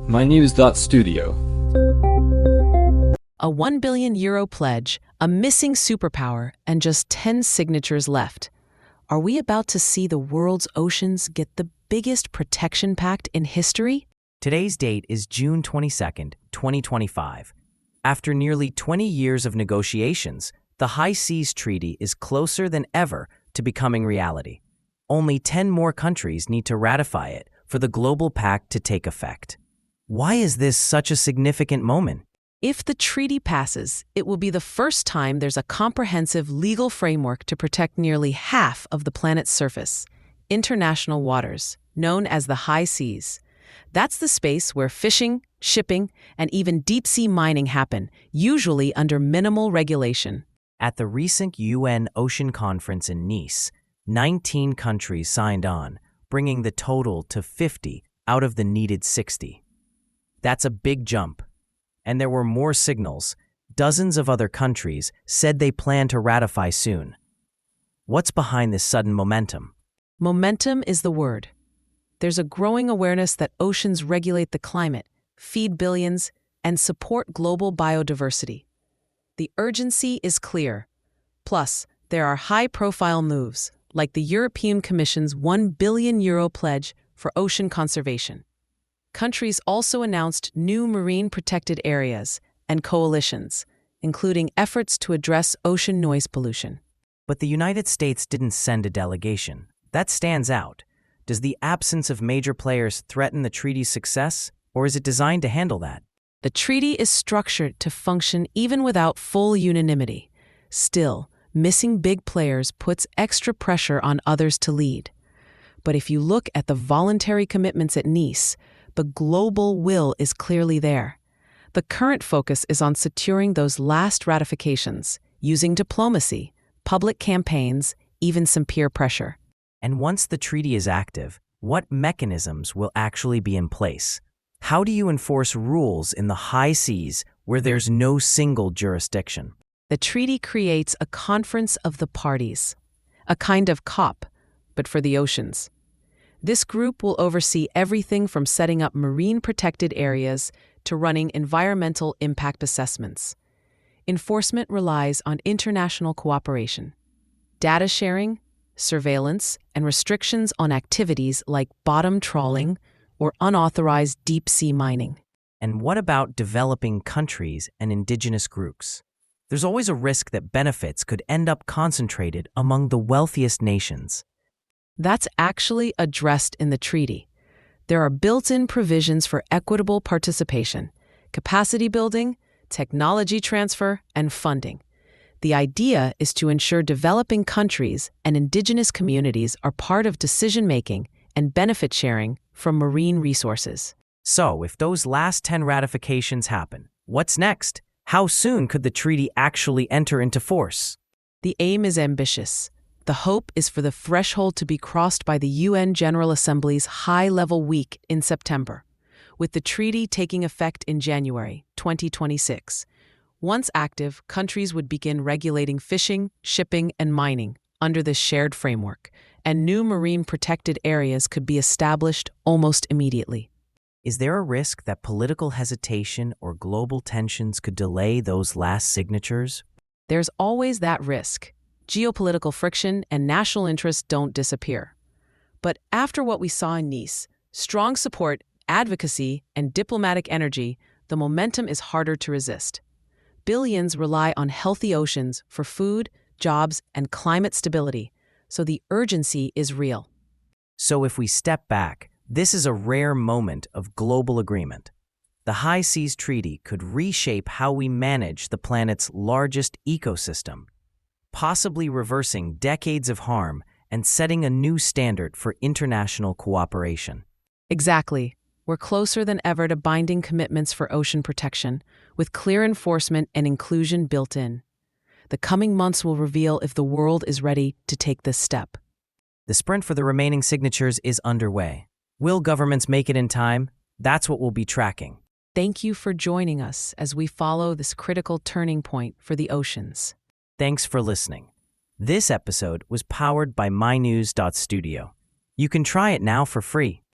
mynews.studio. A €1 billion pledge, a missing superpower, and just 10 signatures left. Are we about to see the world's oceans get the biggest protection pact in history? Today's date is June 22nd, 2025. After nearly 20 years of negotiations, the High Seas Treaty is closer than ever to becoming reality. Only 10 more countries need to ratify it for the global pact to take effect. Why is this such a significant moment? If the treaty passes, it will be the first time there's a comprehensive legal framework to protect nearly half of the planet's surface, international waters, known as the high seas. That's the space where fishing, shipping, and even deep-sea mining happen, usually under minimal regulation. At the recent UN Ocean Conference in Nice, 19 countries signed on, bringing the total to 50 out of the needed 60. That's a big jump. And there were more signals. Dozens of other countries said they plan to ratify soon. What's behind this sudden momentum? Momentum is the word. There's a growing awareness that oceans regulate the climate, feed billions, and support global biodiversity. The urgency is clear. Plus, there are high-profile moves, like the European Commission's €1 billion pledge for ocean conservation. Countries also announced new marine protected areas and coalitions, including efforts to address ocean noise pollution. But the United States didn't send a delegation. That stands out. Does the absence of major players threaten the treaty's success, or is it designed to handle that? The treaty is structured to function even without full unanimity. Still, missing big players puts extra pressure on others to lead. But if you look at the voluntary commitments at Nice, the global will is clearly there. The current focus is on securing those last ratifications, using diplomacy, public campaigns, even some peer pressure. And once the treaty is active, what mechanisms will actually be in place? How do you enforce rules in the high seas where there's no single jurisdiction? The treaty creates a conference of the parties, a kind of COP, but for the oceans. This group will oversee everything from setting up marine protected areas to running environmental impact assessments. Enforcement relies on international cooperation, data sharing, surveillance, and restrictions on activities like bottom trawling or unauthorized deep-sea mining. And what about developing countries and indigenous groups? There's always a risk that benefits could end up concentrated among the wealthiest nations. That's actually addressed in the treaty. There are built-in provisions for equitable participation, capacity building, technology transfer, and funding. The idea is to ensure developing countries and indigenous communities are part of decision-making and benefit sharing from marine resources. So, if those last 10 ratifications happen, what's next? How soon could the treaty actually enter into force? The aim is ambitious. The hope is for the threshold to be crossed by the UN General Assembly's high-level week in September, with the treaty taking effect in January 2026. Once active, countries would begin regulating fishing, shipping, and mining under this shared framework, and new marine protected areas could be established almost immediately. Is there a risk that political hesitation or global tensions could delay those last signatures? There's always that risk. Geopolitical friction and national interests don't disappear. But after what we saw in Nice, strong support, advocacy, and diplomatic energy, the momentum is harder to resist. Billions rely on healthy oceans for food, jobs, and climate stability, so the urgency is real. So if we step back, this is a rare moment of global agreement. The High Seas Treaty could reshape how we manage the planet's largest ecosystem, possibly reversing decades of harm and setting a new standard for international cooperation. Exactly. We're closer than ever to binding commitments for ocean protection, with clear enforcement and inclusion built in. The coming months will reveal if the world is ready to take this step. The sprint for the remaining signatures is underway. Will governments make it in time? That's what we'll be tracking. Thank you for joining us as we follow this critical turning point for the oceans. Thanks for listening. This episode was powered by mynews.studio. You can try it now for free.